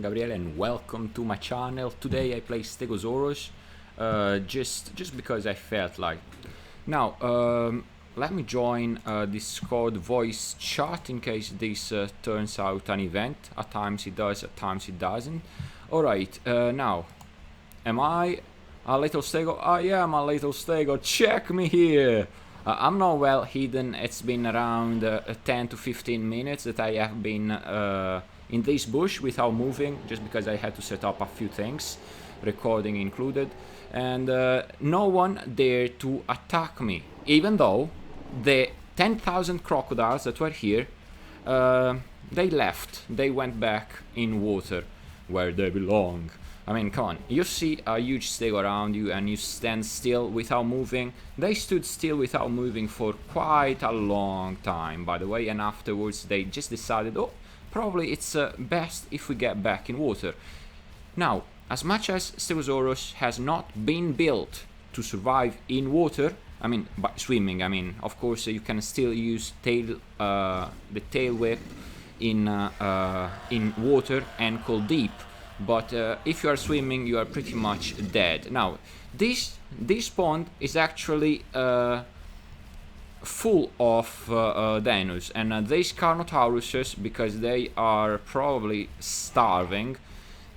Gabriele and welcome to my channel. Today I play Stegosaurus just because I felt like. Now let me join Discord voice chat in case this turns out an event. At times it does, at times it doesn't. Alright, now am I a little stego? I am a little stego. Check me here. I'm not well hidden. It's been around 10 to 15 minutes that I have been in this bush without moving, just because I had to set up a few things, recording included, and no one dared to attack me, even though the 10,000 crocodiles that were here, they left. They went back in water where they belong. I mean, come on, you see a huge stego around you and you stand still without moving. They stood still without moving for quite a long time, by the way, and afterwards they just decided, oh, probably it's best if we get back in water. Now, as much as Stegosaurus has not been built to survive in water, I mean, by swimming, I mean, of course you can still use the tail whip in water and cold deep. But if you are swimming, you are pretty much dead. Now, this pond is actually full of dinos, and these Carnotauruses, because they are probably starving,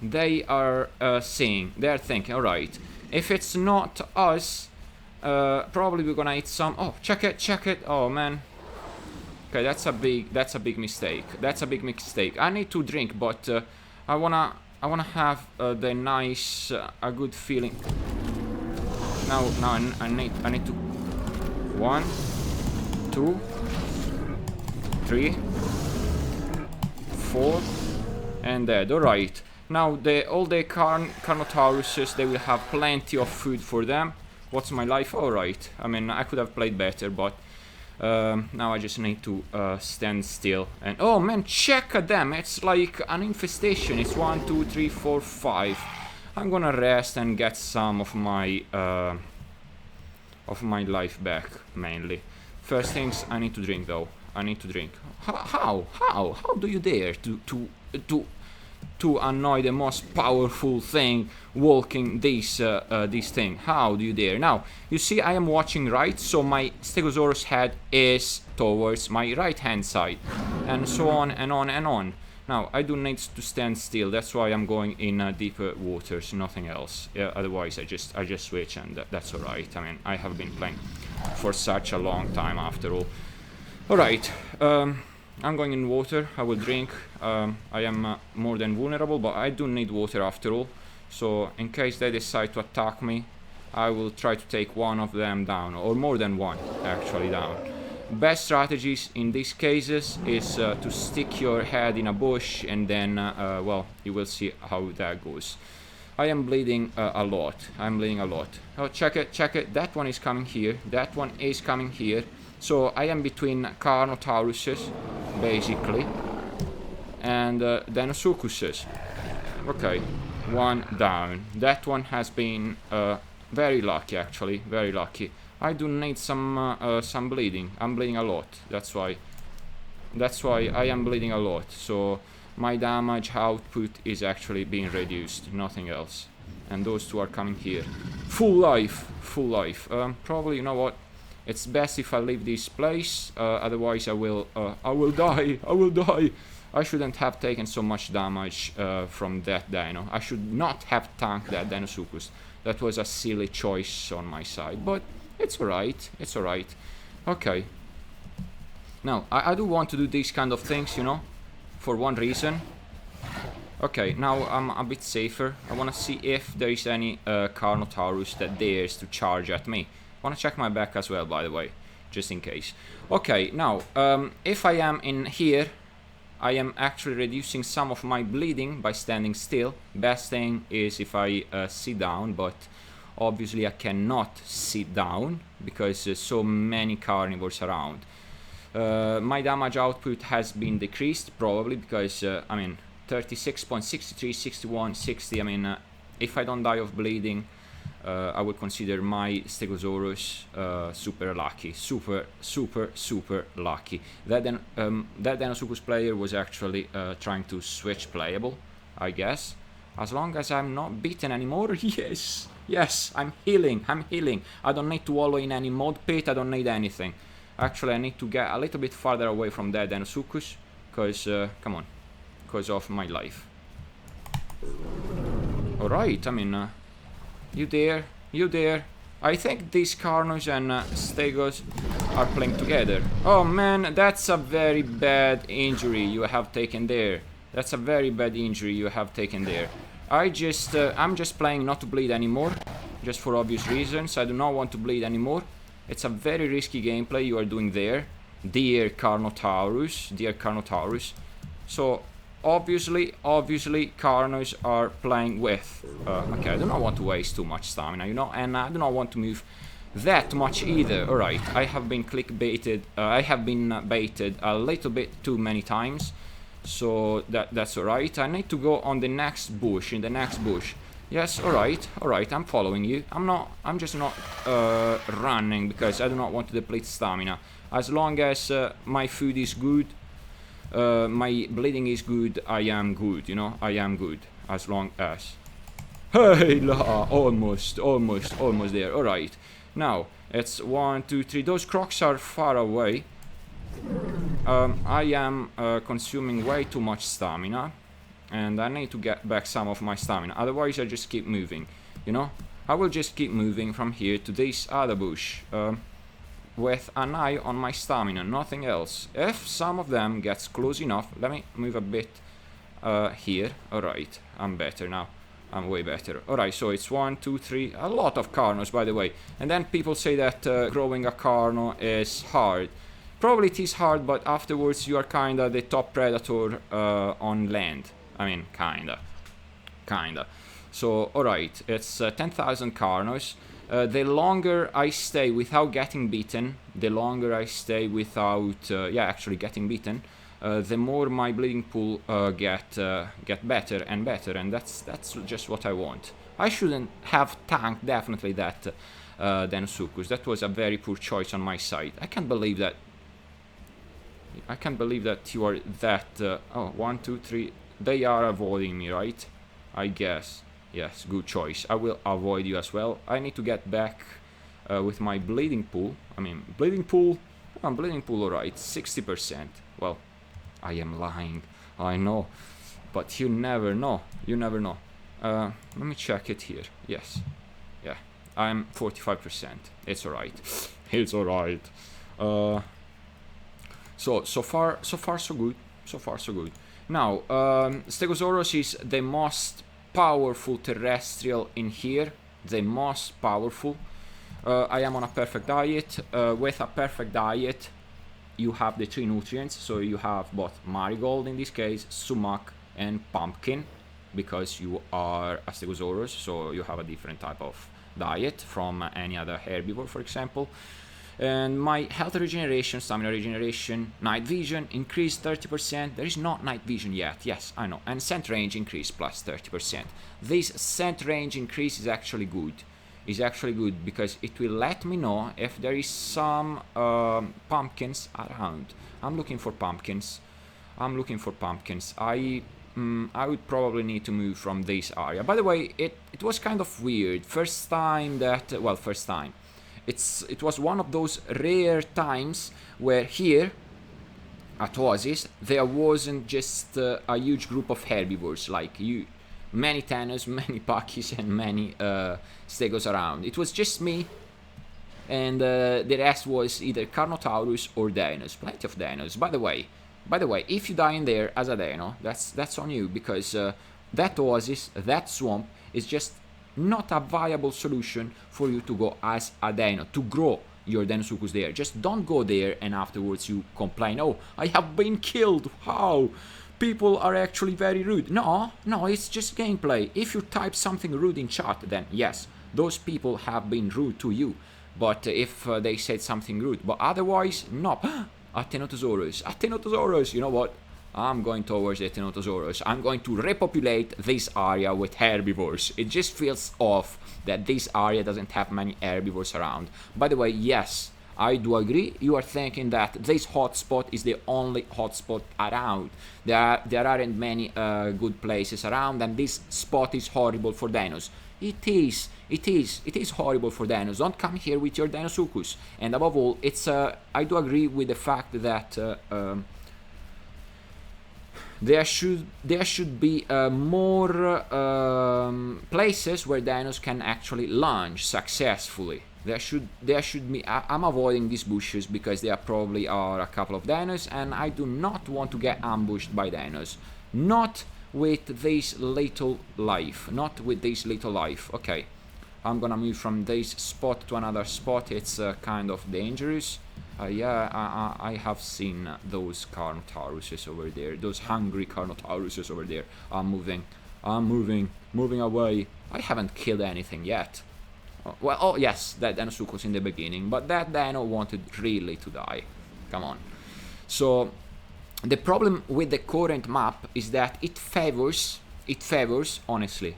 they are thinking, alright, if it's not us, probably we're gonna eat some. Oh, check it. Oh man. Okay, that's a big mistake. I need to drink, but I wanna have the nice, a good feeling. Now I need to. 1, 2, 3, 4, and dead. Alright. Now all the Carnotauruses, they will have plenty of food for them. What's my life? Alright. I mean, I could have played better, but now I just need to stand still. And oh man, check at them. It's like an infestation. It's 1, 2, 3, 4, 5. I'm gonna rest and get some of my life back, mainly. First things, I need to drink though. I need to drink. How do you dare to annoy the most powerful thing walking this thing? How do you dare? Now, you see I am watching right, so my Stegosaurus head is towards my right hand side, and so on and on and on. Now, I do need to stand still, that's why I'm going in deeper waters, nothing else. Yeah, otherwise I just switch, and that's alright. I mean, I have been playing for such a long time after all. Alright, I'm going in water. I will drink. I am more than vulnerable, but I do need water after all. So in case they decide to attack me, I will try to take one of them down, or more than one actually down. Best strategies in these cases is to stick your head in a bush, and then well, you will see how that goes. I am bleeding a lot. Oh, check it. That one is coming here. That one is coming here. So I am between Carnotauruses, basically, and Dinosuchuses. Okay, one down. That one has been very lucky, actually, very lucky. I do need some bleeding. I'm bleeding a lot. That's why I am bleeding a lot. So my damage output is actually being reduced, nothing else. And those two are coming here. Full life. Probably, you know what? It's best if I leave this place. Otherwise, I will die. I shouldn't have taken so much damage from that dino. I should not have tanked that Dinosuchus. That was a silly choice on my side, but it's alright. Okay. Now, I do want to do these kind of things, you know, for one reason. Okay, now I'm a bit safer. I want to see if there is any Carnotaurus that dares to charge at me. I want to check my back as well, by the way, just in case. Okay, now, if I am in here, I am actually reducing some of my bleeding by standing still. Best thing is if I sit down, but obviously I cannot sit down because there's so many carnivores around. My damage output has been decreased, probably because, I mean, 36.63, 61, 60, I mean, if I don't die of bleeding, I would consider my Stegosaurus super lucky, super lucky. That Dinosuchus player was actually trying to switch playable. I guess. As long as I'm not beaten anymore. Yes, yes, I'm healing, I'm healing. I don't need to wallow in any mod pit, I don't need anything. Actually, I need to get a little bit farther away from that Dinosuchus, because, come on, because of my life. Alright, I mean, you there, you there. I think these Carnos and Stegos are playing together. Oh man, that's a very bad injury you have taken there. That's a very bad injury you have taken there. I'm just playing not to bleed anymore, just for obvious reasons. I do not want to bleed anymore. It's a very risky gameplay you are doing there, dear Carnotaurus, dear Carnotaurus. So obviously Carnos are playing with. Okay, I do not want to waste too much stamina, you know, and I do not want to move that much either. Alright, I have been clickbaited, I have been baited a little bit too many times, so that's alright. I need to go on the next bush, in the next bush. Yes, alright, I'm following you. I'm just not running, because I do not want to deplete stamina. As long as my food is good, my bleeding is good, I am good, you know, I am good, as long as... Hey la, almost there. Alright, now, it's 1, 2, 3, those crocs are far away. I am consuming way too much stamina, and I need to get back some of my stamina, otherwise I just keep moving, you know? I will just keep moving from here to this other bush, with an eye on my stamina, nothing else. If some of them gets close enough, let me move a bit here. Alright, I'm better now. I'm way better. Alright, so it's 1, 2, 3, a lot of Carnos, by the way. And then people say that growing a Carno is hard. Probably it is hard, but afterwards you are kinda the top predator on land. I mean, kinda. So, alright, it's 10,000 Carnos. The longer I stay without getting beaten, the longer I stay without, actually getting beaten, the more my bleeding pool get better and better, and that's just what I want. I shouldn't have tanked definitely that Dinosuchus. That was a very poor choice on my side. I can't believe that you are that. Oh, 1, 2, 3. They are avoiding me, right? I guess. Yes, good choice. I will avoid you as well. I need to get back with my bleeding pool. I mean, bleeding pool. Bleeding pool, alright. 60%. Well, I am lying. I know, but you never know. You never know. Let me check it here. Yes. Yeah. I'm 45%. It's alright. It's alright. So far so good. So far so good. Now, Stegosaurus is the most powerful terrestrial in here. The most powerful. I am on a perfect diet. With a perfect diet, you have the 3 nutrients. So you have both marigold in this case, sumac, and pumpkin, because you are a Stegosaurus, so you have a different type of diet from any other herbivore, for example. And my health regeneration, stamina regeneration, night vision increased 30%. There is not night vision yet, yes, I know. And scent range increased plus 30%. This scent range increase is actually good. Because it will let me know if there is some pumpkins around. I'm looking for pumpkins. I would probably need to move from this area. By the way, it was kind of weird. First time. It was one of those rare times where here at Oasis there wasn't just a huge group of herbivores like many Thanos, many Pakis, and many Stegos around. It was just me, and the rest was either Carnotaurus or Dinos. Plenty of Dinos. By the way, if you die in there as a Dino, that's on you, because that Oasis, that swamp, is just not a viable solution for you to go as a Dino, to grow your Dinosuchus there. Just don't go there and afterwards you complain, oh, I have been killed, how? People are actually very rude. No, it's just gameplay. If you type something rude in chat, then yes, those people have been rude to you. But if they said something rude, but otherwise, no. Tenotosaurus, you know what? I'm going towards the Tenotosaurus. I'm going to repopulate this area with herbivores. It just feels off that this area doesn't have many herbivores around. By the way, yes, I do agree. You are thinking that this hotspot is the only hotspot around. There aren't many good places around, and this spot is horrible for dinos. It is horrible for dinos. Don't come here with your Dinosuchus. And above all, it's I do agree with the fact that there should be more places where dinos can actually launch successfully. There should be. I'm avoiding these bushes because there probably are a couple of dinos, and I do not want to get ambushed by dinos. Not with this little life. Not with this little life. Okay, I'm gonna move from this spot to another spot. It's kind of dangerous. Yeah, I have seen those Carnotauruses over there. Those hungry Carnotauruses over there. I'm moving away. I haven't killed anything yet. Well, oh yes, that Dinosuchus in the beginning, but that Dino wanted really to die. Come on. So the problem with the current map is that it favors honestly,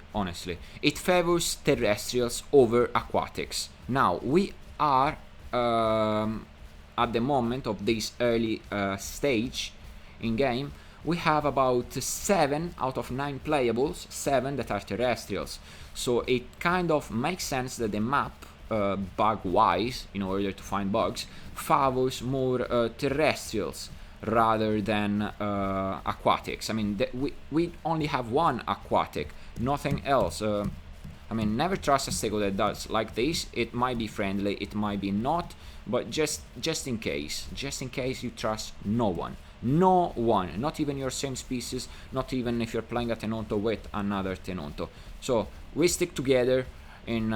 it favors terrestrials over aquatics. Now we are at the moment of this early stage in game. We have about 7 out of 9 playables, 7 that are terrestrials. So it kind of makes sense that the map, bug-wise, in order to find bugs, favors more terrestrials rather than aquatics. I mean, we only have one aquatic, nothing else. I mean, never trust a stego that does like this. It might be friendly, it might be not, but just in case you trust no one. No one, not even your same species, not even if you're playing a Tenonto with another Tenonto. So we stick together in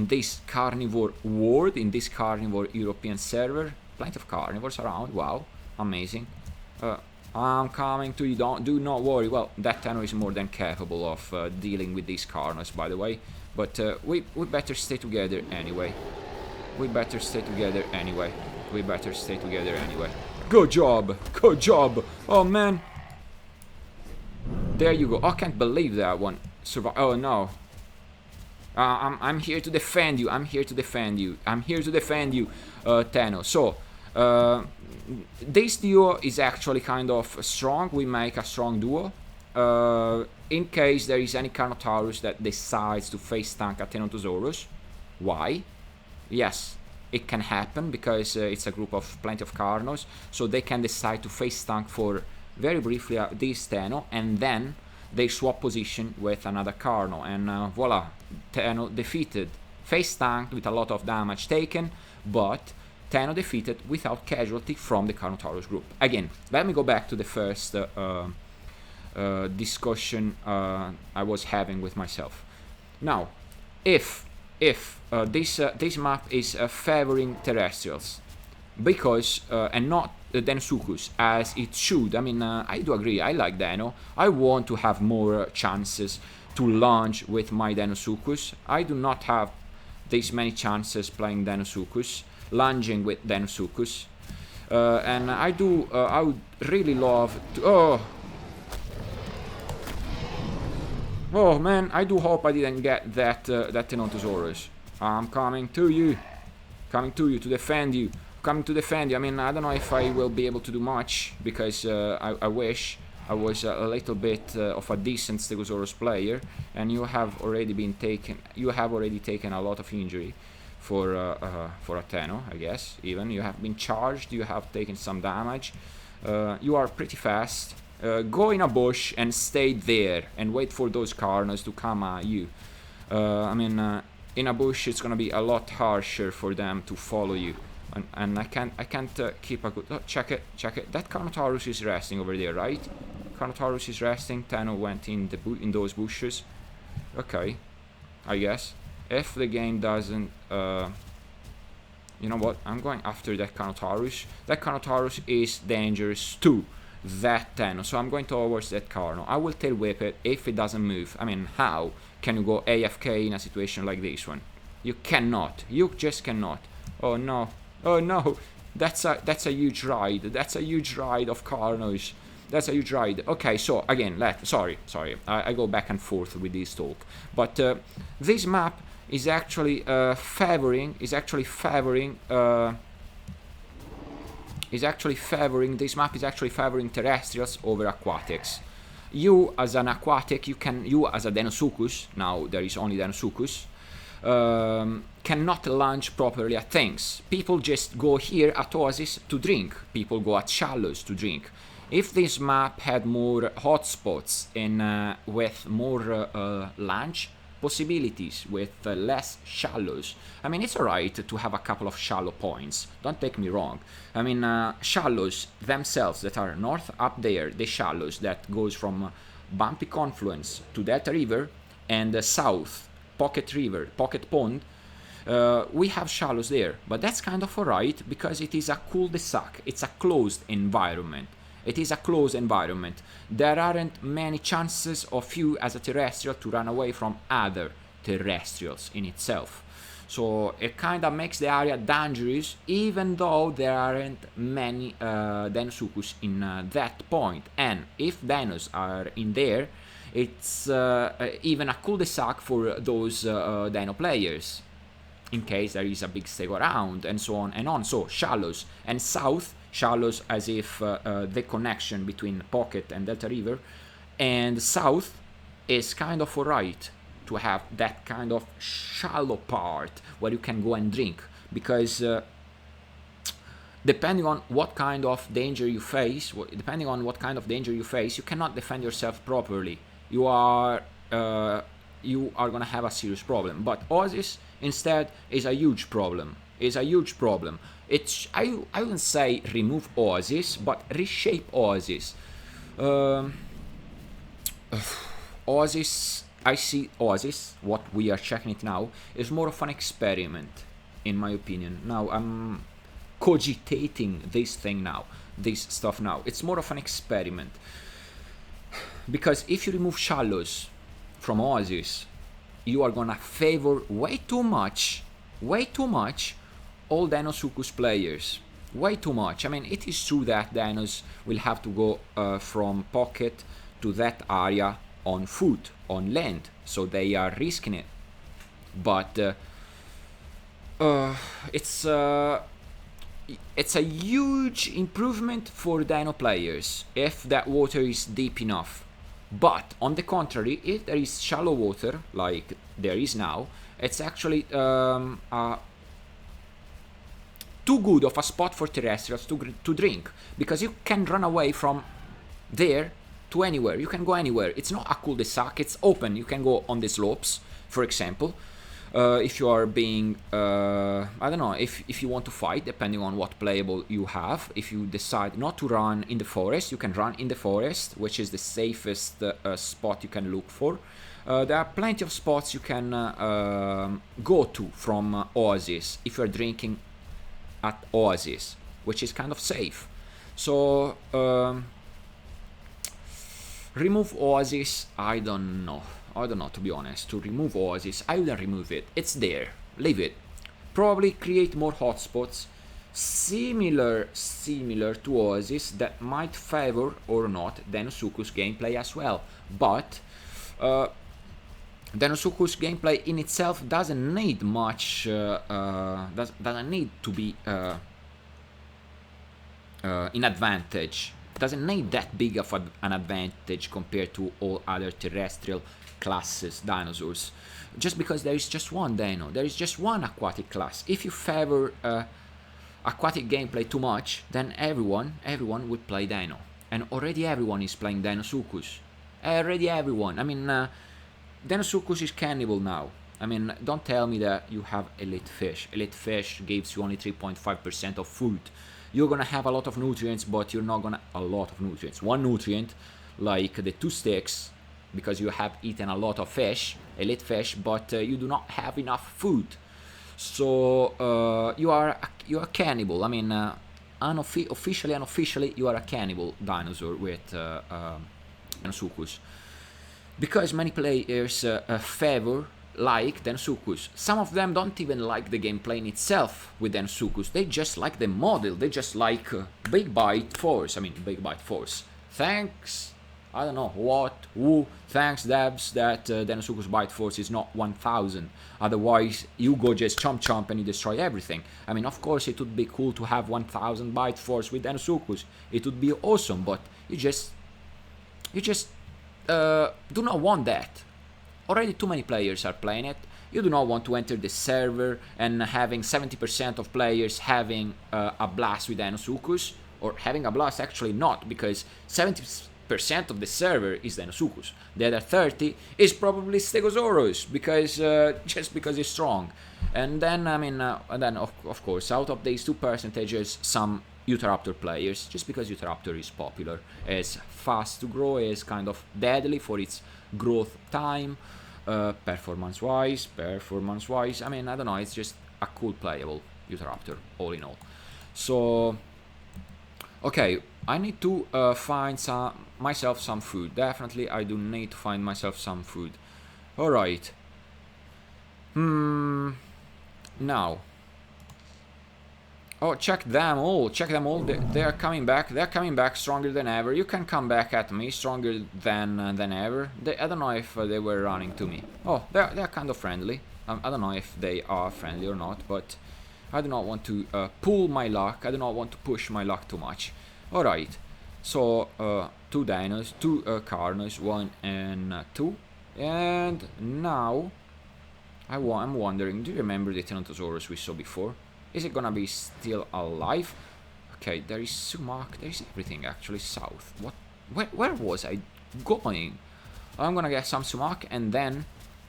this carnivore world, in this carnivore European server. Plenty of carnivores around. Wow, amazing. I'm coming to you. Do not worry. Well, that Tenno is more than capable of dealing with these carnos, by the way. But we better stay together anyway. We better stay together anyway. Good job! Good job! Oh man! There you go. I can't believe that one survived. Oh no! I'm here to defend you. Tenno. So this duo is actually kind of strong. We make a strong duo. In case there is any Carnotaurus that decides to face tank a Tenontosaurus. Why? Yes. It can happen because it's a group of plenty of Carnos, so they can decide to face tank for very briefly this Tenno, and then they swap position with another Carno, and voila, Tenno defeated. Face tanked with a lot of damage taken, but Tenno defeated without casualty from the Carnotaurus group. Again, let me go back to the first discussion I was having with myself. Now, if this map is favoring terrestrials, because and not Dinosuchus as it should. I mean, I do agree. I like Dino. I want to have more chances to launch with my Dinosuchus. I do not have this many chances playing Dinosuchus, lunging with Dinosuchus, and I would really love to. Oh man, I do hope I didn't get that Tenontosaurus. I'm coming to you to defend you. I mean, I don't know if I will be able to do much, because I wish I was a little bit of a decent Stegosaurus player, and you have already taken a lot of injury for a Tenno, I guess. Even you have been charged, you have taken some damage. You are pretty fast. Go in a bush and stay there and wait for those Carnos to come at you. I mean, in a bush it's gonna be a lot harsher for them to follow you, and I can't keep a good. Oh, check it. That Carnotaurus is resting over there, right? Carnotaurus is resting. Tenno went in those bushes. Okay, I guess if the game doesn't, you know what? I'm going after that Carnotaurus. That Carnotaurus is dangerous too. That Tenno, so I'm going towards that Carno. I will tail whip it if it doesn't move. I mean, how can you go AFK in a situation like this one? You cannot. You just cannot. Oh no. Oh no. That's a huge ride. That's a huge ride of Carnos. That's a huge ride. Okay, so again, sorry. I go back and forth with this talk. But this map is actually favoring is actually favoring, this map is actually favoring terrestrials over aquatics. You as an aquatic, you as a Deinosuchus, now there is only Deinosuchus, cannot launch properly at things. People just go here at oasis to drink. People go at shallows to drink. If this map had more hotspots and with more launch possibilities, with less shallows, I mean, it's alright to have a couple of shallow points, don't take me wrong. I mean, shallows themselves that are north up there, the shallows that goes from Bumpy Confluence to Delta River and south Pocket River, Pocket Pond, we have shallows there, but that's kind of alright because it is a cul-de-sac, it's a closed environment. It is a closed environment. There aren't many chances of you as a terrestrial to run away from other terrestrials in itself. So it kind of makes the area dangerous, even though there aren't many Deinosuchus in that point. And if dinos are in there, it's even a cul-de-sac for those dino players, in case there is a big stake around, and so on and on. So shallows and south, shallows as if the connection between Pocket and Delta River, and south is kind of alright to have that kind of shallow part where you can go and drink, because depending on what kind of danger you face, you cannot defend yourself properly. You are gonna have a serious problem. But oasis instead is a huge problem. It's I wouldn't say remove oasis, but reshape oasis. Oasis, I see oasis, what we are checking it now, is more of an experiment, in my opinion. Now I'm cogitating this stuff now. It's more of an experiment. Because if you remove shallows from oasis, you are gonna favor way too much all Deinosuchus players. Way too much. I mean, it is true that dinos will have to go from Pocket to that area on foot, on land, so they are risking it. But it's a huge improvement for dino players if that water is deep enough. But on the contrary, if there is shallow water like there is now, it's actually too good of a spot for terrestrials to drink, because you can run away from there to anywhere. You can go anywhere. It's not a cul-de-sac, it's open. You can go on the slopes, for example. If you are being, I don't know, if you want to fight, depending on what playable you have. If you decide not to run in the forest, you can run in the forest, which is the safest spot you can look for. There are plenty of spots you can go to from oasis if you're drinking at oasis, which is kind of safe. So remove oasis, I don't know, to be honest. To remove oasis, I wouldn't remove it. It's there, leave it. Probably create more hotspots similar to oasis that might favor or not Deinosuchus gameplay as well. But Deinosuchus gameplay in itself doesn't need much, doesn't need to be in advantage. Doesn't need that big of an advantage compared to all other terrestrial classes dinosaurs, just because there is just one dino, there is just one aquatic class. If you favor aquatic gameplay too much, then everyone would play dino, and already everyone is playing Deinosuchus. Already everyone. I mean, Deinosuchus is cannibal now. I mean, don't tell me that you have elite fish. Elite fish gives you only 3.5% of food. You're gonna have a lot of nutrients, but you're not gonna one nutrient, like the 2 sticks, because you have eaten a lot of fish, elite fish, but you do not have enough food. So you are a cannibal. I mean, officially, unofficially, you are a cannibal dinosaur with Deinosuchus, because many players like Deinosuchus. Some of them don't even like the gameplay in itself with Deinosuchus. They just like the model. They just like Big Bite Force. Thanks I don't know what, who, thanks devs that Deinosuchus bite force is not 1000. Otherwise, you go just chomp and you destroy everything. I mean, of course, it would be cool to have 1000 bite force with Deinosuchus. It would be awesome, but you just do not want that. Already too many players are playing it. You do not want to enter the server and having 70% of players having a blast with Deinosuchus, or having a blast actually not, because 70% of the server is Deinosuchus. The other 30 is probably Stegosaurus, because just because it's strong. And then I mean, of course, out of these two percentages, some Utahraptor players, just because Utahraptor is popular, is fast to grow, is kind of deadly for its growth time. Performance-wise, I mean, I don't know, it's just a cool playable Utahraptor, all in all. So, okay, I need to find myself some food. Definitely, I do need to find myself some food. Alright. Now. Oh, check them all, they are coming back stronger than ever. You can come back at me stronger than ever. I don't know if they were running to me. Oh, they're kind of friendly. I don't know if they are friendly or not, but I do not want to pull my luck, I do not want to push my luck too much. Alright, so 2 dinos, 2 carnos, 1 and 2. And now, I'm wondering, do you remember the Tyrannosaurus we saw before? Is it gonna be still alive? Okay, there is sumac, there is everything actually south. What? Where was I going? I'm gonna get some sumac and then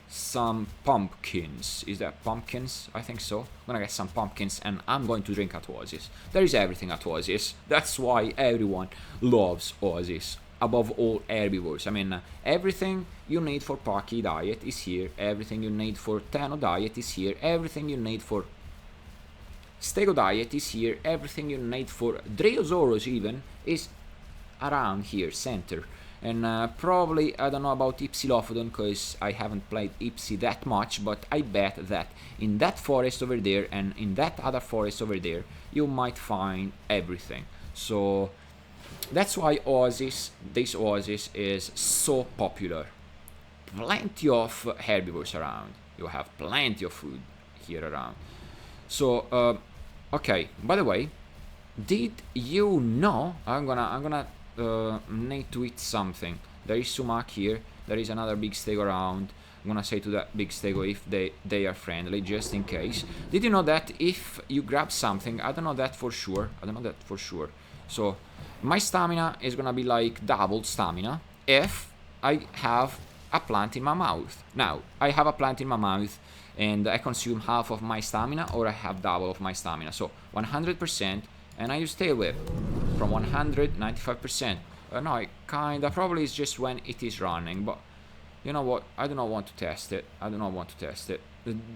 some pumpkins. Is that pumpkins? I think so. I'm gonna get some pumpkins and I'm going to drink at Oasis. There is everything at Oasis. That's why everyone loves Oasis. Above all herbivores. I mean, everything you need for Paki diet is here. Everything you need for Tenno diet is here. Everything you need for Stego diet is here, everything you need for Dreosaurus even is around here, center. And probably, I don't know about Ipsilophodon, because I haven't played Ipsi that much, but I bet that in that forest over there and in that other forest over there, you might find everything. So, that's why this Oasis is so popular. Plenty of herbivores around, you have plenty of food here around. So, okay, by the way, did you know, I'm gonna need to eat something. There is sumac here, there is another big stego around. I'm gonna say to that big stego if they are friendly, just in case. Did you know that if you grab something, I don't know that for sure, so my stamina is gonna be like doubled stamina if I have a plant in my mouth. Now, I have a plant in my mouth and I consume half of my stamina, or I have double of my stamina. So 100%, and I use tail whip from 195%. No, it kinda probably is just when it is running, but you know what? I do not want to test it.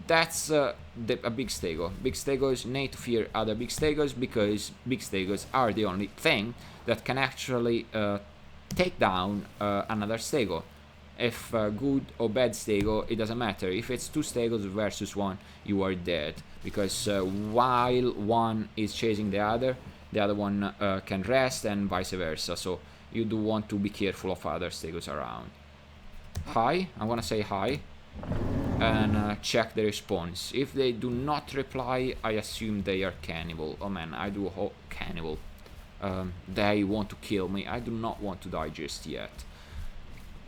That's a big stego. Big stegos need to fear other big stegos because big stegos are the only thing that can actually take down another stego. If good or bad stego, it doesn't matter. If it's 2 stegos versus 1, you are dead. Because while one is chasing the other one can rest and vice versa. So you do want to be careful of other stegos around. Hi, I'm gonna say hi. And check the response. If they do not reply, I assume they are cannibal. Oh man, I do hope cannibal. They want to kill me. I do not want to die just yet.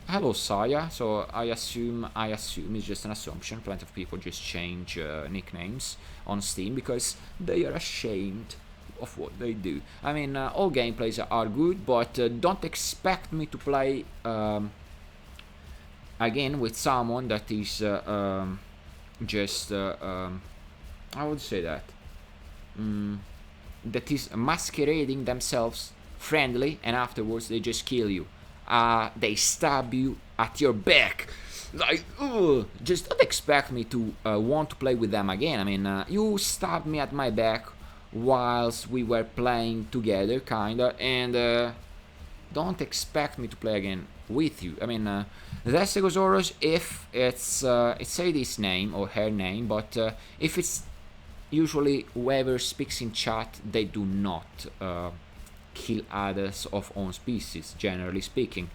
Hello Saya, so I assume it's just an assumption. Plenty of people just change nicknames on Steam because they are ashamed of what they do. I mean, all gameplays are good, but don't expect me to play again with someone that is just, I would say that, that is masquerading themselves friendly and afterwards they just kill you. They stab you at your back. Like, ugh. Just don't expect me to want to play with them again. I mean, you stabbed me at my back whilst we were playing together, kinda, and don't expect me to play again with you. I mean, the Stegosaurus, if it's say this name or her name, but if it's usually whoever speaks in chat, they do not kill others of own species, generally speaking.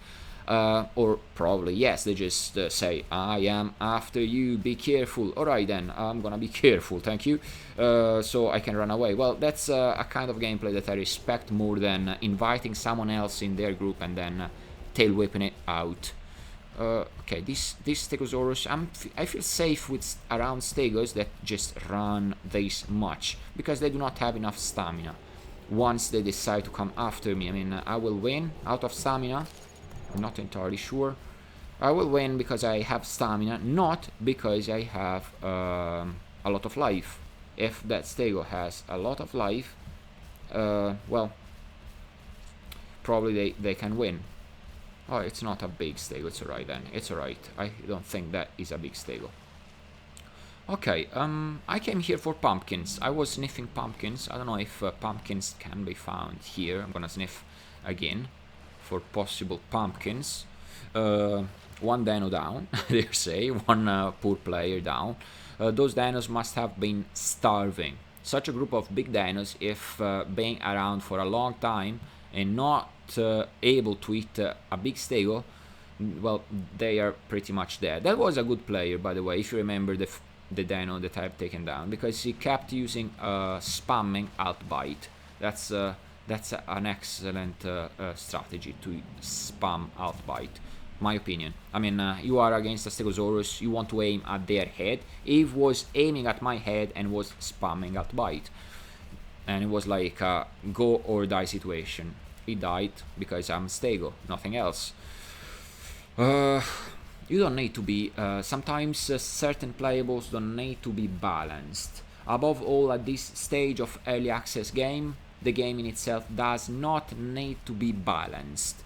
Or probably yes, they just say, I am after you, be careful. Alright then, I'm gonna be careful, thank you. So I can run away. Well, that's a kind of gameplay that I respect more than inviting someone else in their group and then tail whipping it out. Okay, this Stegosaurus, I feel safe with around Stegos that just run this much, because they do not have enough stamina. Once they decide to come after me, I mean, I will win out of stamina. I'm not entirely sure. I will win because I have stamina, not because I have a lot of life. If that Stego has a lot of life, well, probably they can win. Oh, it's not a big Stego, it's alright then. It's alright. I don't think that is a big Stego. Okay, I came here for pumpkins. I was sniffing pumpkins. I don't know if pumpkins can be found here. I'm gonna sniff again for possible pumpkins. One dino down, they say. One poor player down. Those dinos must have been starving. Such a group of big dinos, if being around for a long time and not able to eat a big Stego, well, they are pretty much dead. That was a good player, by the way, if you remember the dino that I've taken down, because he kept using spamming alt bite. That's an excellent strategy, to spam alt bite, my opinion. I mean, you are against a Stegosaurus, you want to aim at their head. He was aiming at my head and was spamming alt bite, and it was like a go or die situation. He died because I'm Stego, nothing else. You don't need to be, sometimes certain playables don't need to be balanced. Above all, at this stage of early access game, the game in itself does not need to be balanced.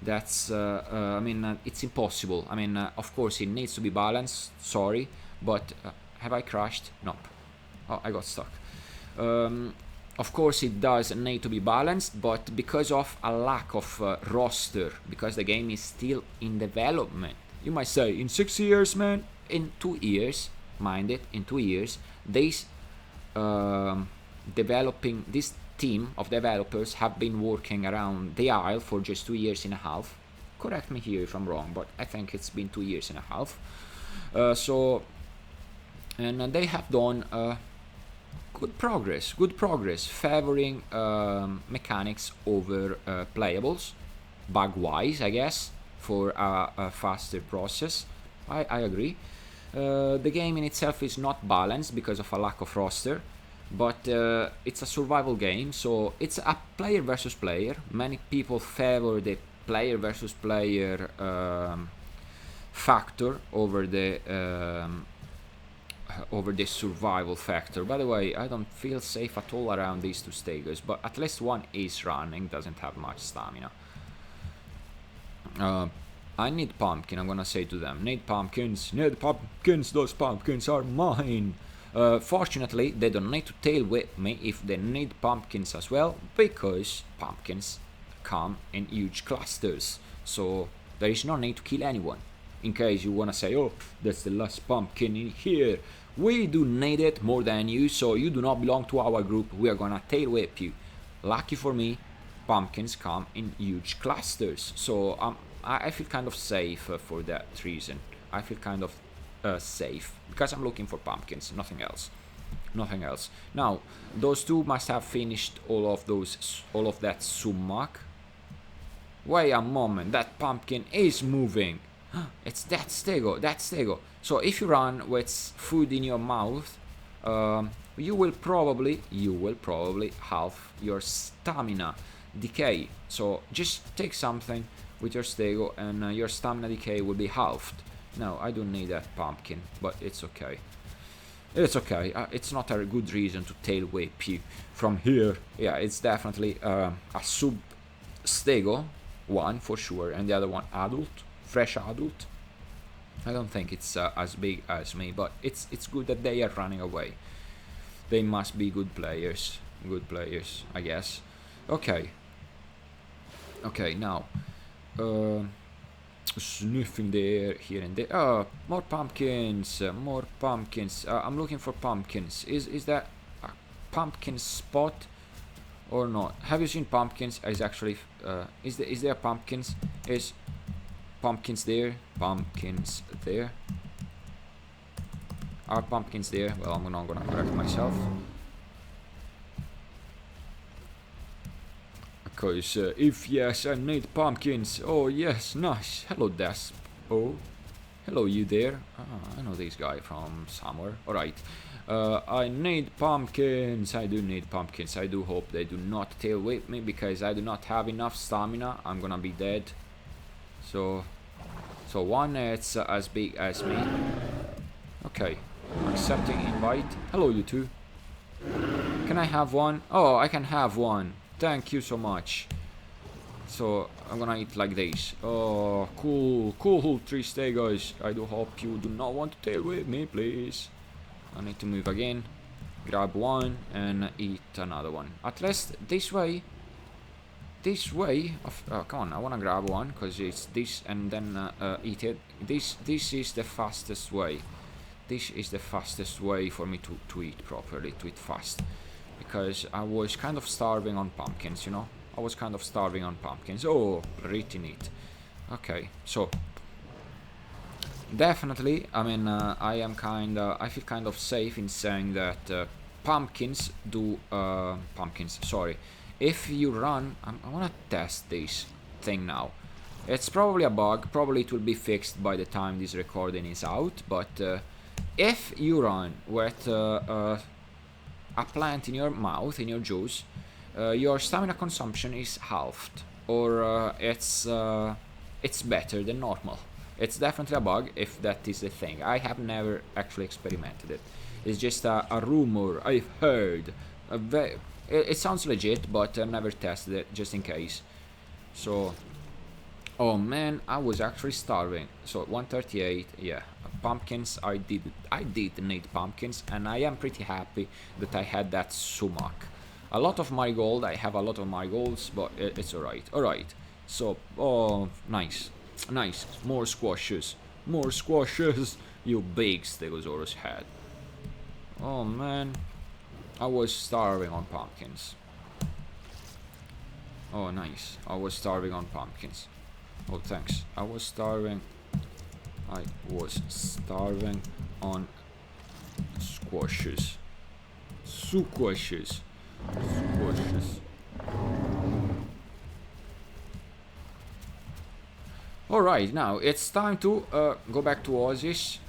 That's, I mean, it's impossible. I mean, of course it needs to be balanced, sorry, but have I crashed? Nope. Oh, I got stuck. Of course it does need to be balanced, but because of a lack of roster, because the game is still in development. You might say, in 6 years, man? In 2 years, mind it, in 2 years, this team of developers have been working around the Isle for just 2 years and a half. Correct me here if I'm wrong, but I think it's been 2 years and a half. And they have done good progress, favoring mechanics over playables, bug-wise, I guess, for a faster process. I agree. The game in itself is not balanced because of a lack of roster, but it's a survival game, so it's a player versus player. Many people favor the player versus player factor over the survival factor. By the way, I don't feel safe at all around these two Stegos, but at least one is running, doesn't have much stamina. I need pumpkin, I'm gonna say to them. Need pumpkins, those pumpkins are mine. Fortunately, they don't need to tail whip me if they need pumpkins as well, because pumpkins come in huge clusters. So there is no need to kill anyone. In case you wanna say, oh, that's the last pumpkin in here. We do need it more than you, so you do not belong to our group. We are gonna tail whip you. Lucky for me, pumpkins come in huge clusters, so I feel kind of safe for that reason. I feel kind of safe because I'm looking for pumpkins, nothing else. Now, those two must have finished all of that sumac. Wait a moment, that pumpkin is moving. It's that Stego. So if you run with food in your mouth, you will probably halve your stamina decay. So just take something with your Stego and your stamina decay will be halved. No, I don't need that pumpkin, but it's okay. It's not a good reason to tail whip you from here. Yeah, it's definitely a sub Stego one for sure, and the other one fresh adult. I don't think it's as big as me, but it's good that they are running away. They must be good players, I guess. Okay, now sniffing there, here and there. Oh, more pumpkins. I'm looking for pumpkins. Is that a pumpkin spot or not? Have you seen pumpkins? Is actually is there pumpkins? pumpkins there? Pumpkins there? Are pumpkins there? Well, I'm not gonna correct myself. Because if yes, I need pumpkins. Oh yes, nice. Hello, Desp. Oh, hello, you there? I know this guy from somewhere. Alright. I need pumpkins. I do need pumpkins. I do hope they do not tail whip me because I do not have enough stamina. I'm gonna be dead. So one it's as big as me. Okay. Accepting invite. Hello, you two. Can I have one? Oh, I can have one. Thank you so much. So I'm gonna eat like this. Oh, cool, 3 stegos. I do hope you do not want to tail with me, please. I need to move again. Grab one and eat another one. At least this way. Come on, I wanna grab one because it's this and then eat it. This is the fastest way. This is the fastest way for me to eat properly, to eat fast. Because I was kind of starving on pumpkins, you know? I was kind of starving on pumpkins. Oh, pretty neat. Okay, so definitely, I mean, I feel kind of safe in saying that pumpkins do, sorry. If you run, I wanna test this thing now. It's probably a bug, probably it will be fixed by the time this recording is out, but if you run with a plant in your mouth, in your juice, your stamina consumption is halved, or it's better than normal. It's definitely a bug, if that is the thing. I have never actually experimented it. It's just a rumor I've heard. It sounds legit, but I've never tested it, just in case. So, oh man, I was actually starving. So 138, yeah. Pumpkins, I did need pumpkins, and I am pretty happy that I had that sumac. A lot of marigold, I have a lot of marigolds, but it's alright. Alright, so, oh, nice, more squashes, you big Stegosaurus head. Oh man, I was starving on pumpkins. Oh nice, I was starving on pumpkins. Oh thanks, I was starving on squashes. Squashes. Alright, now it's time to go back to Oasis.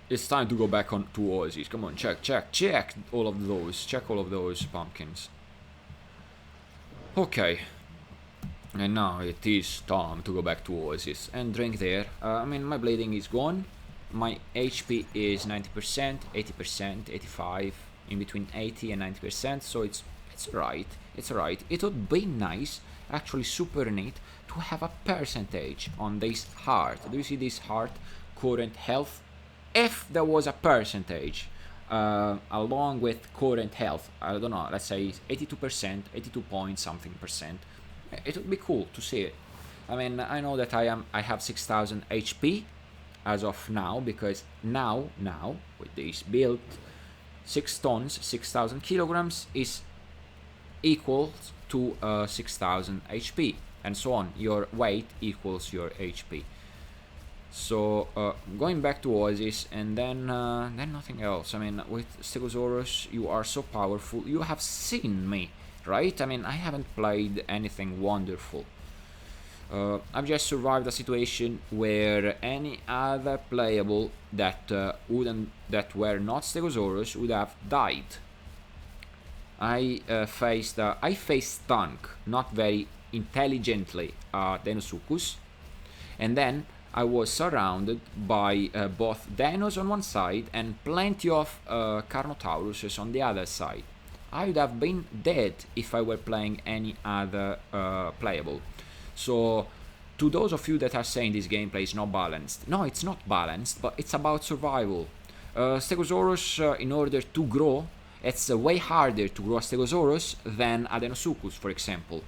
It's time to go back to Oasis. Come on, check all of those. Check all of those pumpkins. Okay. And now it is time to go back to Oasis and drink there. I mean, my bleeding is gone. My HP is 90%, 80%, 85, in between 80 and 90%, so it's right. It's alright. It would be nice, actually super neat, to have a percentage on this heart. Do you see this heart? Current health. If there was a percentage along with current health, I don't know, let's say 82%, 82 point something percent, it would be cool to see it. I mean, I know that I have 6000 HP as of now, because now with this build, 6 tons, 6000 kilograms is equal to 6000 HP, and so on. Your weight equals your HP. So going back to Oasis, and then nothing else. I mean, with Stegosaurus, you are so powerful. You have seen me, right? I mean, I haven't played anything wonderful. I've just survived a situation where any other playable that were not Stegosaurus would have died. I faced tank, not very intelligently, Dinosuchus, and then I was surrounded by both Dinos on one side and plenty of Carnotauruses on the other side. I would have been dead if I were playing any other playable. So, to those of you that are saying this gameplay is not balanced, no, it's not balanced, but it's about survival. Stegosaurus, in order to grow, it's way harder to grow a Stegosaurus than a Dinosuchus, for example.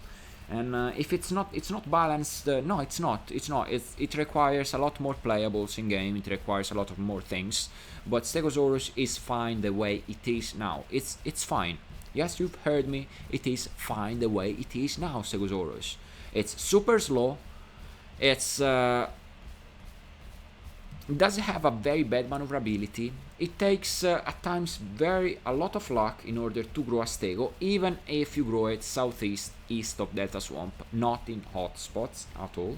And if it's not balanced, no, it's not. It requires a lot more playables in game. It requires a lot of more things. But Stegosaurus is fine the way it is now. It's fine. Yes, you've heard me. It is fine the way it is now, Stegosaurus. It's super slow. It's it doesn't have a very bad maneuverability. It takes at times a lot of luck in order to grow a stego, even if you grow it southeast, east of Delta Swamp, not in hotspots at all.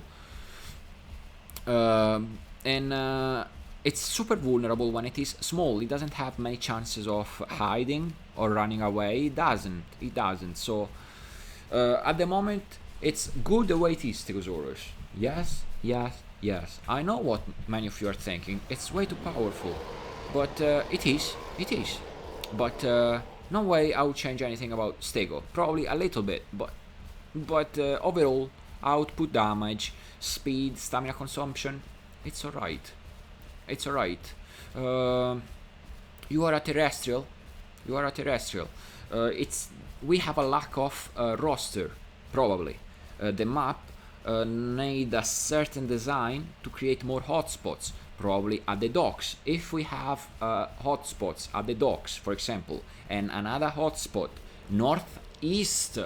And it's super vulnerable when it is small. It doesn't have many chances of hiding or running away. It doesn't. So at the moment, it's good the way it is, Stegosaurus. Yes. I know what many of you are thinking. It's way too powerful. But it is. But no way I would change anything about Stego. Probably a little bit, but overall, output damage, speed, stamina consumption, it's alright. You are a terrestrial. We have a lack of roster, probably. The map need a certain design to create more hotspots, probably at the docks. If we have hotspots at the docks, for example, and another hotspot northeast,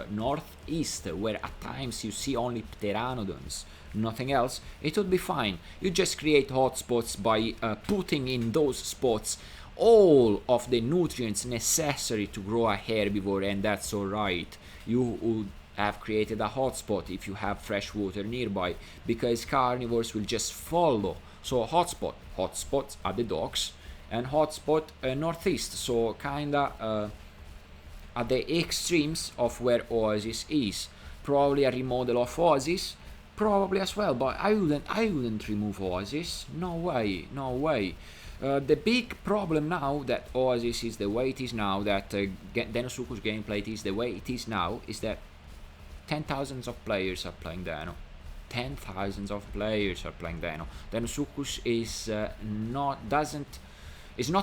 where at times you see only pteranodons, nothing else, it would be fine. You just create hotspots by putting in those spots all of the nutrients necessary to grow a herbivore, and that's alright. You would have created a hotspot if you have fresh water nearby, because carnivores will just follow. So hotspots at the docks, and hotspot northeast, so kinda at the extremes of where Oasis is. Probably a remodel of Oasis, probably as well, but I wouldn't remove Oasis. No way. The big problem now that Oasis is the way it is now, that Dinosuchus gameplay is the way it is now, is that 10,000 of players are playing Dino. 10,000 of players are playing Dino. Dinosuchus is not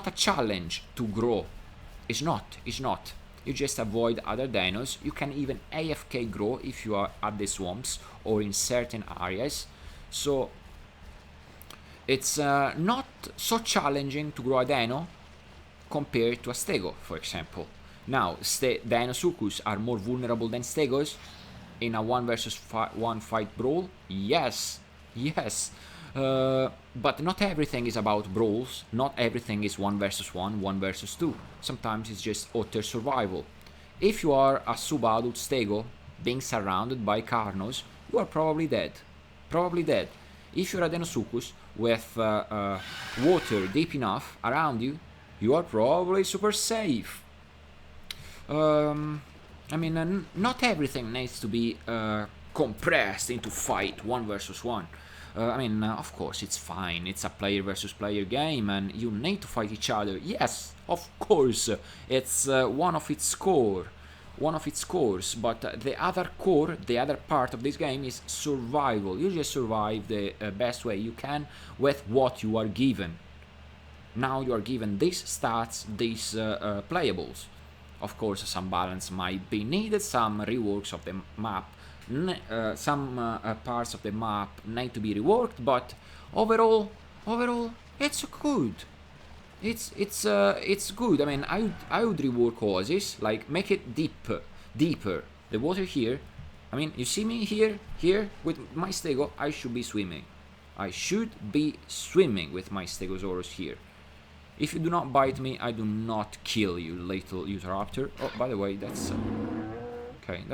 a challenge to grow. It's not. You just avoid other dinos. You can even AFK grow if you are at the swamps or in certain areas. So it's not so challenging to grow a dino compared to a stego, for example. Now, Dinosuchus are more vulnerable than stegos in a 1 versus 1 fight brawl. Yes. But not everything is about brawls. Not everything is 1 versus 1, 1 versus 2. Sometimes it's just utter survival. If you are a subadult stego being surrounded by carnos, you are probably dead. If you're a Dinosuchus with water deep enough around you, you are probably super safe. Not everything needs to be compressed into fight 1 versus 1. Of course, it's fine. It's a player versus player game, and you need to fight each other. Yes, of course, it's one of its cores. But the other part of this game is survival. You just survive the best way you can with what you are given. Now you are given these stats, these playables. Of course, some balance might be needed, some reworks of the map. Some parts of the map need to be reworked, but overall, it's good. It's good. I would rework Oasis, like make it deeper. The water here. You see me here with my stego. I should be swimming. With my stegosaurus here. If you do not bite me, I do not kill you, little Utahraptor. Oh, by the way, that's okay.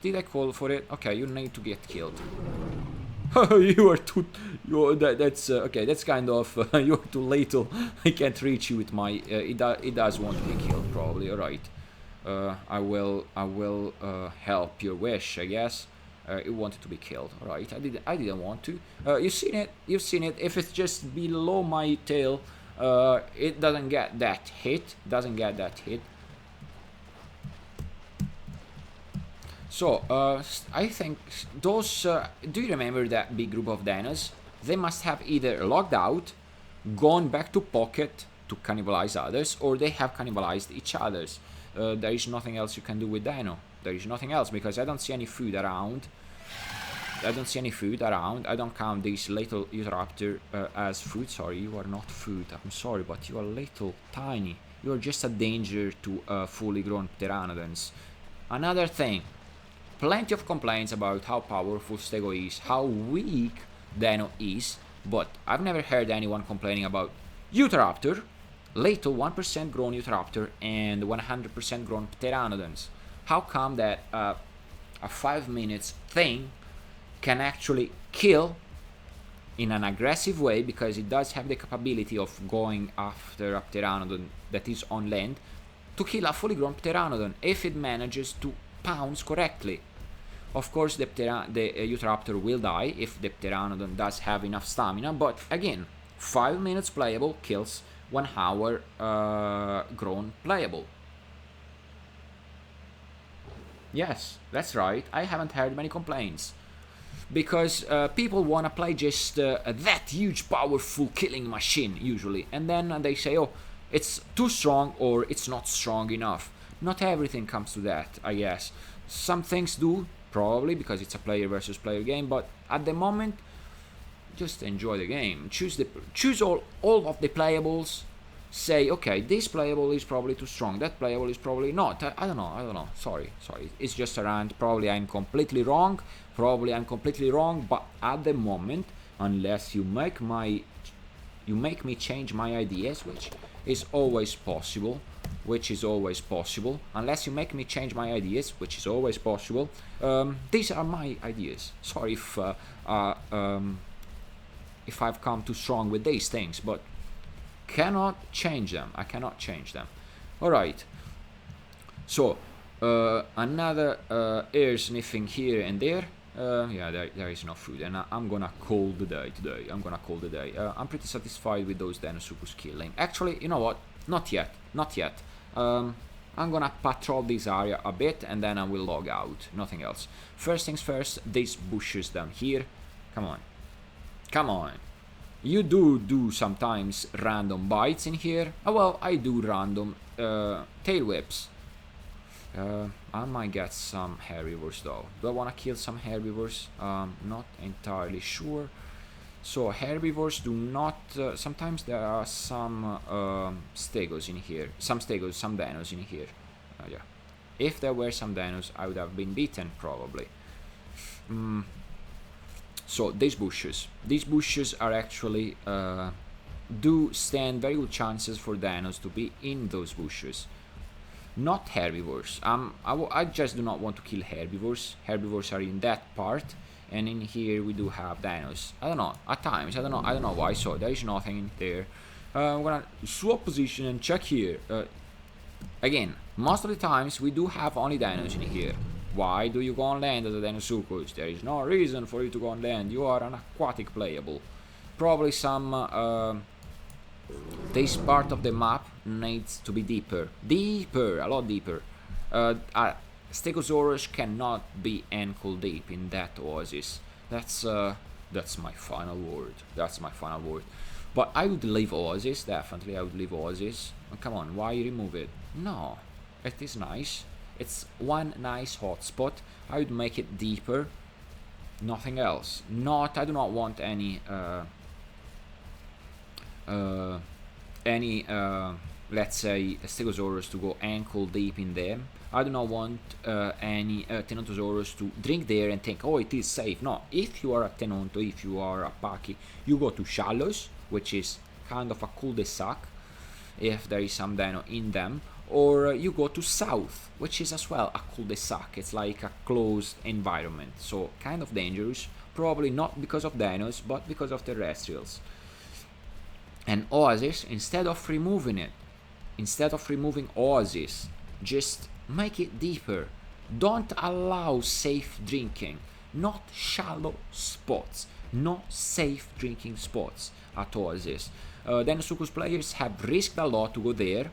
Did I call for it? Okay, you need to get killed. You are too. That's okay. That's kind of. You're too little. I can't reach you with my. It does want to be killed, probably. All right. I will help your wish, I guess. It wanted to be killed. All right. I didn't want to. You've seen it. If it's just below my tail, it doesn't get that hit. So, I think those... do you remember that big group of dinos? They must have either logged out, gone back to pocket to cannibalize others, or they have cannibalized each others. There is nothing else you can do with dino. There is nothing else, because I don't see any food around. I don't count this little Utahraptor as food. Sorry, you are not food. I'm sorry, but you are little, tiny. You are just a danger to fully grown pteranodons. Another thing. plenty of complaints about how powerful Stego is, how weak Dino is, but I've never heard anyone complaining about Utahraptor, little 1% grown Utahraptor and 100% grown Pteranodons. How come that a 5 minutes thing can actually kill in an aggressive way, because it does have the capability of going after a Pteranodon that is on land, to kill a fully grown Pteranodon if it manages to pounce correctly. Of course, the Utahraptor will die if the Pteranodon does have enough stamina, but again, 5 minutes playable kills 1 hour grown playable. Yes, that's right, I haven't heard many complaints. Because people wanna play just that huge powerful killing machine usually, and then they say, oh, it's too strong or it's not strong enough. Not everything comes to that, I guess. Some things do, probably, because it's a player versus player game, but at the moment, just enjoy the game. Choose all of the playables. Say, okay, this playable is probably too strong, that playable is probably not. I don't know. Sorry. It's just a rant. Probably I'm completely wrong, but at the moment, unless you make me change my ideas, which is always possible, unless you make me change my ideas, which is always possible, these are my ideas. Sorry if I've come too strong with these things, but I cannot change them. Alright, so another air sniffing here and there. Yeah, there is no food, and I'm gonna call the day today. I'm pretty satisfied with those Dinosaurs killing. Actually, you know what? Not yet. I'm gonna patrol this area a bit, and then I will log out. Nothing else. First things first, these bushes down here. Come on. You do sometimes random bites in here. Oh well, I do random tail whips. I might get some herbivores though. Do I want to kill some herbivores? Not entirely sure. So herbivores do not. Sometimes there are some stegos in here. Some dinos in here. Yeah. If there were some dinos, I would have been beaten probably. So these bushes are actually do stand very good chances for dinos to be in those bushes. Not herbivores. I just do not want to kill herbivores. Herbivores are in that part, and in here we do have dinos. I don't know. At times, I don't know why. So there is nothing in there. I'm gonna swap position and check here. Again, most of the times we do have only dinos in here. Why do you go on land as a Dinosaurus? There is no reason for you to go on land. You are an aquatic playable. Probably some. This part of the map needs to be deeper, a lot deeper. Stegosaurus cannot be ankle deep in that oasis. That's my final word. But I would leave oasis, definitely. I would leave oasis. Oh, come on, why remove it? No, it is nice. It's one nice hotspot. I would make it deeper. Nothing else. I do not want any let's say Stegosaurus to go ankle deep in there. I do not want any Tenontosaurus to drink there and think, oh, it is safe. No, if you are a Tenonto, if you are a Paki, you go to shallows, which is kind of a cul-de-sac if there is some dino in them, or you go to south, which is as well a cul-de-sac. It's like a closed environment, so kind of dangerous, probably not because of dinos, but because of terrestrials. And oasis, instead of removing oasis, just make it deeper. Don't allow safe drinking, not shallow spots, no safe drinking spots at oasis. Dinosaurus players have risked a lot to go there.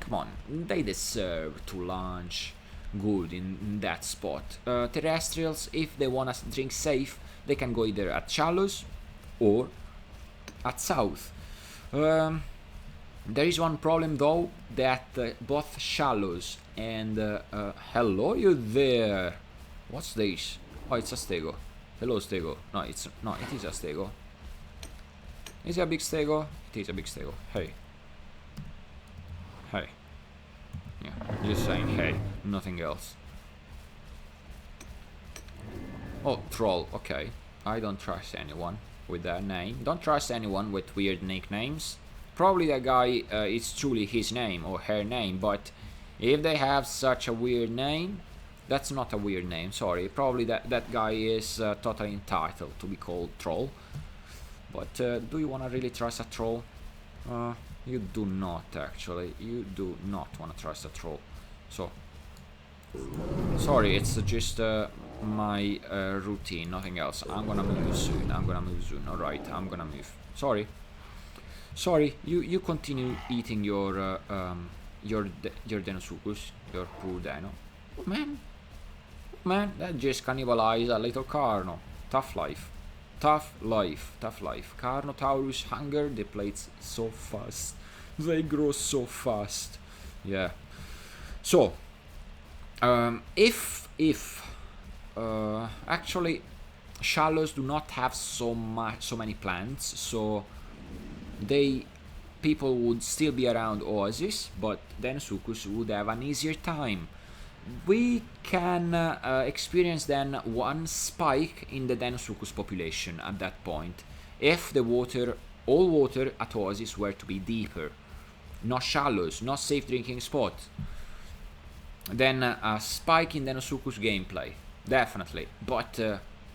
Come on, they deserve to launch good in that spot. Terrestrials, if they wanna drink safe, they can go either at shallows or at south. There is one problem though, that both shallows and hello you there. What's this? Oh, it's a stego. Hello stego. No, it is a stego. Is it a big stego? It is a big stego. Hey. Yeah, just saying hey, nothing else. Oh, troll, okay. I don't trust anyone with that name. Don't trust anyone with weird nicknames. Probably that guy is truly his name or her name, but if they have such a weird name, that's not a weird name, sorry. Probably that guy is totally entitled to be called troll. But do you want to really trust a troll? You do not, actually. You do not want to trust a troll. So, sorry, it's just my routine, nothing else. I'm gonna move soon. Alright, I'm gonna move. Sorry, you continue eating your Dinosuchus, your poor dino. Oh, man, that just cannibalized a little Carno. Tough life. Carnotaurus hunger depletes so fast. They grow so fast. Yeah. So, if actually shallows do not have so many plants, so people would still be around oasis, but Dinosuchus would have an easier time. We can experience then one spike in the Dinosuchus population at that point, if all water at oasis were to be deeper, not shallows, not safe drinking spots. Then a spike in Dinosuchus gameplay, definitely. But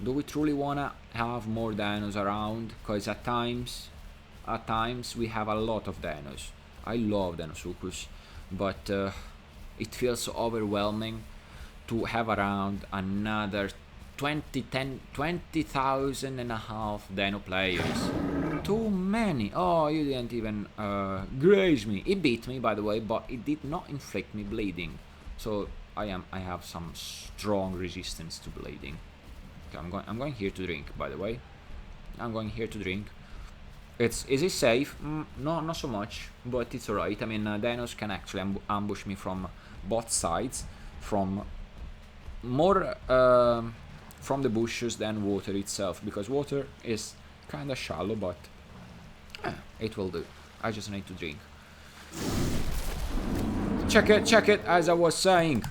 do we truly wanna have more dinos around? Cause at times we have a lot of dinos. I love Dinosuchus, but it feels so overwhelming to have around another 20,000 and a half dino players. Too many. Oh, you didn't even graze me. It beat me, by the way, but it did not inflict me bleeding. So I have some strong resistance to bleeding. Okay, I'm going here to drink, by the way. I'm going here to drink. Is it safe? No, not so much, but it's alright. I mean, dinos can actually ambush me from both sides, from more from the bushes than water itself, because water is kinda shallow, but it will do. I just need to drink. Check it, as I was saying.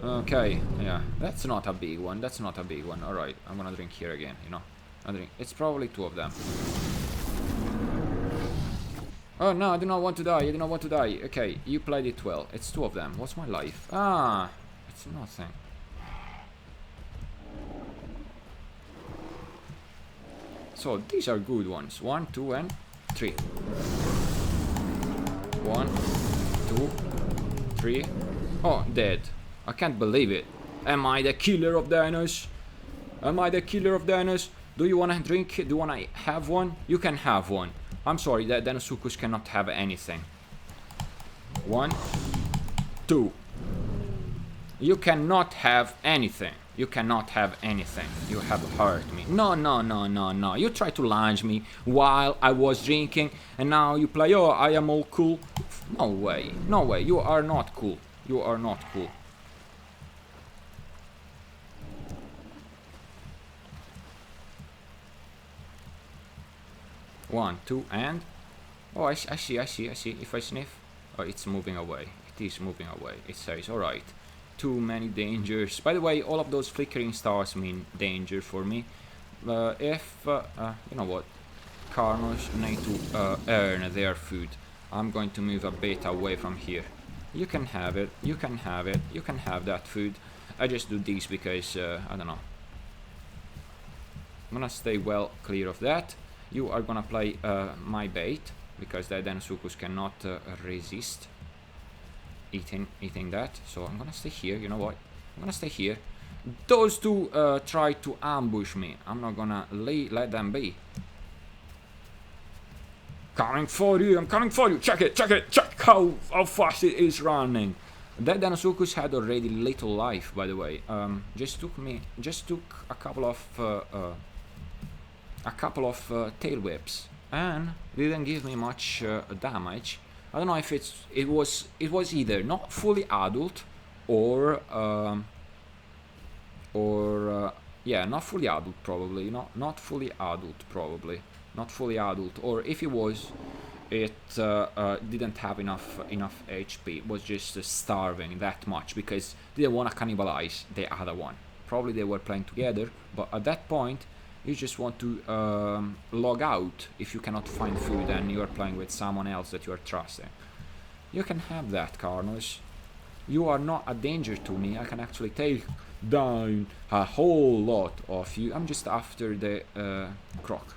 Okay, yeah, that's not a big one, alright, I'm gonna drink here again, you know. It's probably two of them. Oh no, I do not want to die, Okay, you played it well. It's two of them. What's my life? Ah, it's nothing. So, these are good ones. 1, 2, and 3. 1, 2, 3. Oh, dead. I can't believe it. Am I the killer of dinos? Do you wanna drink? Do you wanna have one? You can have one. I'm sorry, that Dinosuchus cannot have anything. 1, 2. You cannot have anything. You have hurt me. No. You tried to lunge me while I was drinking, and now you play, oh, I am all cool. No way. You are not cool. 1, 2, and oh, I see. If I sniff, oh, it's moving away. It says, alright. Too many dangers. By the way, all of those flickering stars mean danger for me. You know what? Carnos need to earn their food. I'm going to move a bit away from here. You can have it. You can have that food. I just do this because, I don't know. I'm gonna stay well clear of that. You are gonna play my bait, because the Dinosuchus cannot resist eating that. So I'm gonna stay here, you know what? I'm gonna stay here. Those two try to ambush me. I'm not gonna let them be. I'm coming for you. Check how fast it is running. That Dinosuchus had already little life, by the way. Just took a couple of tail whips and didn't give me much damage. I don't know if it was either not fully adult or yeah, not fully adult probably. Not fully adult, or if it was, it didn't have enough HP. It was just starving that much because they didn't want to cannibalize the other one. probably they were playing together, but at that point you just want to log out if you cannot find food and you are playing with someone else that you are trusting. You can have that, Carnos. You are not a danger to me. I can actually take down a whole lot of you. I'm just after the croc.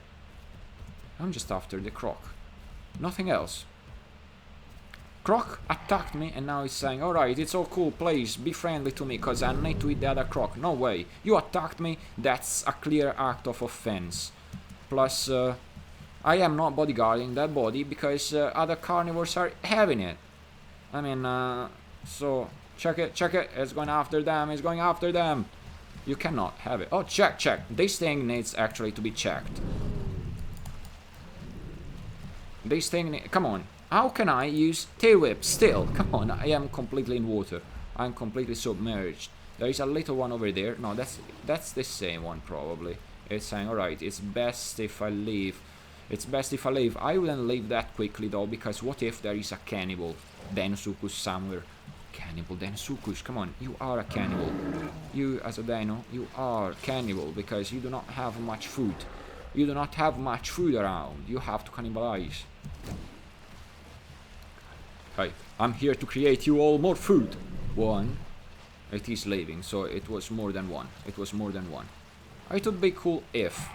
I'm just after the croc. Nothing else. Croc attacked me and now he's saying, alright, it's all cool, please be friendly to me because I need to eat the other croc. No way. You attacked me, that's a clear act of offense. Plus, I am not bodyguarding that body because other carnivores are having it. I mean, so, check it, it's going after them, it's going after them. You cannot have it. Oh, check. This thing needs actually to be checked. This thing, come on. How can I use tail whip still? Come on, I am completely in water. I'm completely submerged. There is a little one over there. No, that's the same one probably. It's saying, alright, it's best if I leave. It's best if I leave. I wouldn't leave that quickly though, because what if there is a cannibal Deinosuchus somewhere? Cannibal Deinosuchus, come on, you are a cannibal. You as a dino, you are cannibal because you do not have much food. You do not have much food around. You have to cannibalize. Hey, I'm here to create you all more food. One. It is leaving, so it was more than one. It was more than one. It would be cool if.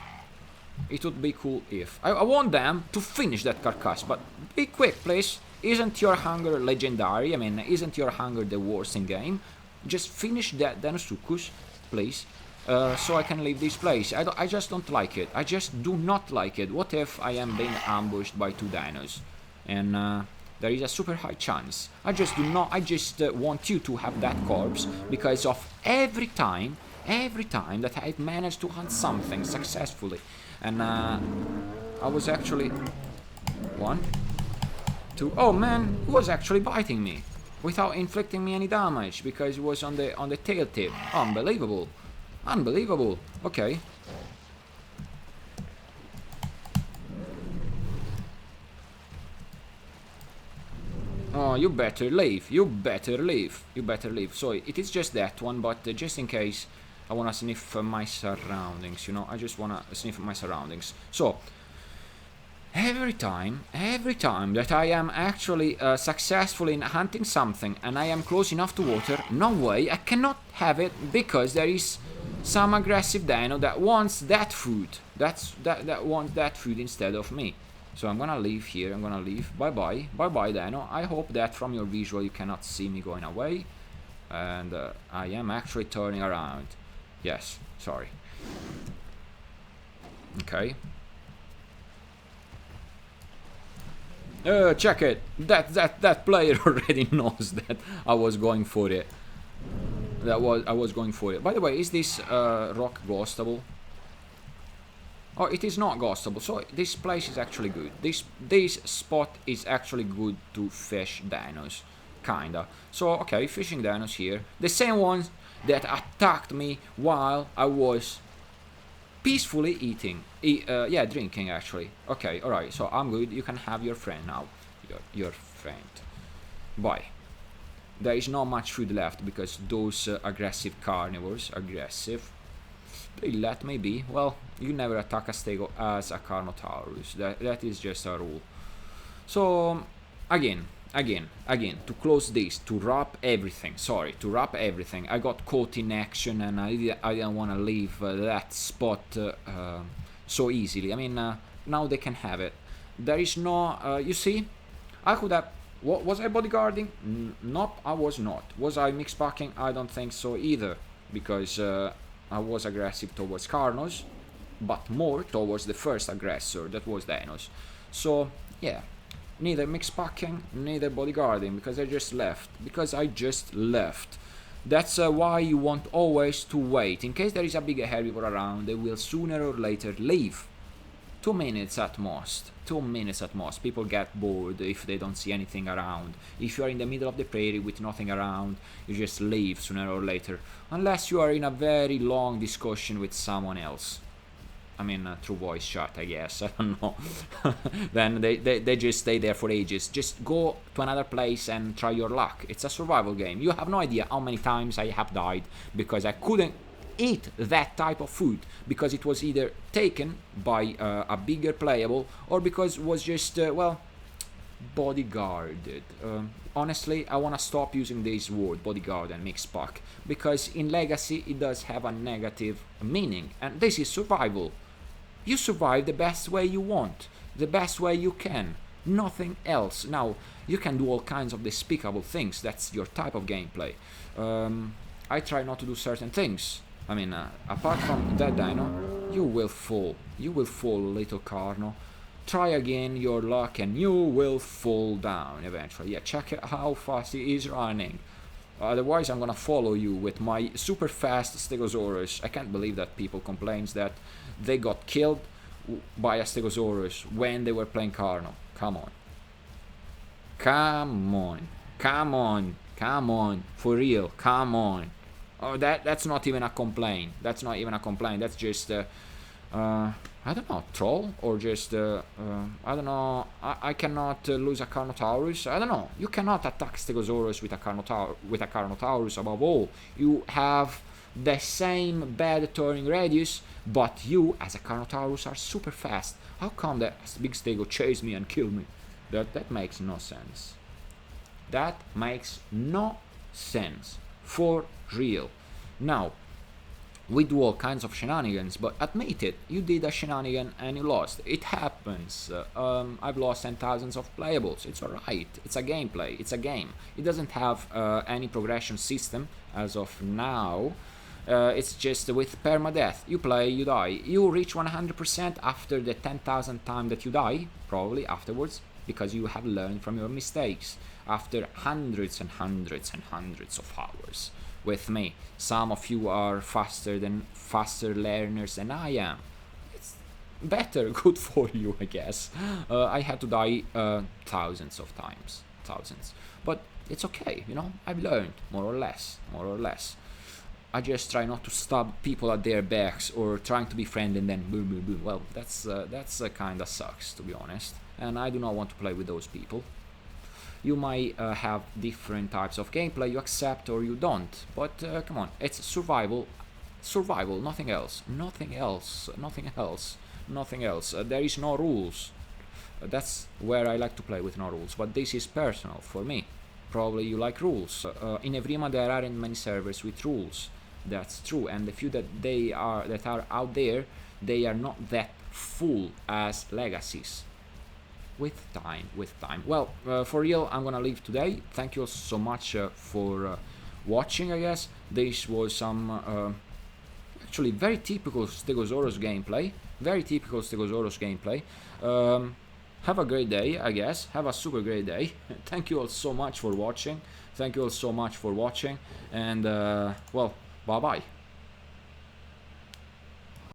It would be cool if. I want them to finish that carcass, but be quick, please. Isn't your hunger legendary? I mean, isn't your hunger the worst in game? Just finish that Deinosuchus, please. So I can leave this place. I just don't like it. I just do not like it. What if I am being ambushed by two dinos? And, there is a super high chance. I just do not. I just want you to have that corpse because of every time that I've managed to hunt something successfully, and I was actually 1, 2. Oh man, he was actually biting me without inflicting me any damage because it was on the tail tip. Unbelievable, unbelievable. Okay. Oh, you better leave, you better leave, you better leave. So it is just that one, but just in case I wanna sniff my surroundings, you know, I just wanna sniff my surroundings. So, every time that I am actually successful in hunting something and I am close enough to water, no way, I cannot have it because there is some aggressive dino that wants that food, that wants that food instead of me. So I'm gonna leave here, I'm gonna leave. Bye bye Dino. I hope that from your visual you cannot see me going away. And I am actually turning around. Yes, sorry. Okay. Check it. That player already knows that I was going for it. I was going for it. By the way, is this rock ghostable? Oh, it is not ghostable, so this place is actually good. This spot is actually good to fish dinos, kinda. So, okay, fishing dinos here. The same ones that attacked me while I was peacefully eating. Yeah, drinking actually. Okay, alright, so I'm good. You can have your friend now. Your friend. Bye. There is not much food left because those aggressive carnivores, they let me be. Well, you never attack a stego as a Carnotaurus. That is just a rule. So, again, to close this, to wrap everything. Sorry, to wrap everything. I got caught in action and I didn't want to leave that spot so easily. I mean, now they can have it. There is no, you see, I could have. What was I bodyguarding? Nope, I was not. Was I mixed packing? I don't think so either, because I was aggressive towards Carnos, but more towards the first aggressor, that was Dinos. So, yeah, neither mixed packing, neither bodyguarding, because I just left. That's why you want always to wait. In case there is a bigger herbivore around, they will sooner or later leave. 2 minutes at most. 2 minutes at most. People get bored if they don't see anything around. If you are in the middle of the prairie with nothing around, you just leave sooner or later. Unless you are in a very long discussion with someone else. I mean, through voice chat, I guess. I don't know. Then they just stay there for ages. Just go to another place and try your luck. It's a survival game. You have no idea how many times I have died because I couldn't eat that type of food because it was either taken by a bigger playable or because it was just, well, bodyguarded. Honestly, I want to stop using this word bodyguard and mixed pack because in Legacy it does have a negative meaning, and this is survival. You survive the best way you want, the best way you can, nothing else. Now, you can do all kinds of despicable things, that's your type of gameplay. I try not to do certain things. I mean, apart from that Dino, you will fall, little Carno. Try again your luck and you will fall down eventually. Yeah, check how fast he is running. Otherwise I'm gonna follow you with my super fast Stegosaurus. I can't believe that people complains that they got killed by a Stegosaurus when they were playing Carno. Come on. Come on. Come on. Come on. For real. Come on. Oh, that's not even a complaint. That's not even a complaint. That's just I don't know, troll, or just, I don't know, I cannot lose a Carnotaurus, I don't know, you cannot attack Stegosaurus with a Carnotaurus, above all, you have the same bad turning radius, but you, as a Carnotaurus, are super fast. How come that big Stego chased me and killed me? That makes no sense. That makes no sense, for real. Now, we do all kinds of shenanigans, but admit it, you did a shenanigan and you lost. It happens. I've lost 10,000s of playables. It's alright. It's a gameplay. It's a game. It doesn't have any progression system as of now. It's just with permadeath. You play, you die. You reach 100% after the 10,000th time that you die, probably afterwards, because you have learned from your mistakes after hundreds and hundreds and hundreds of hours. With me, some of you are faster learners than I am. It's better, good for you, I guess. I had to die thousands of times, but it's okay, you know. I've learned more or less. I just try not to stab people at their backs or trying to be friendly and then boom boom boom. Well, that's kinda sucks, to be honest, and I do not want to play with those people. You might have different types of gameplay you accept or you don't, but come on, it's survival, nothing else. There is no rules. That's where I like to play, with no rules, but this is personal for me. Probably you like rules. In Evrima there aren't many servers with rules, that's true, and the few that are out there, they are not that full as legacies. With time. Well, for real, I'm gonna leave today. Thank you all so much for watching, I guess. This was some actually very typical Stegosaurus gameplay. Have a great day, I guess. Have a super great day. Thank you all so much for watching. And, well, bye-bye.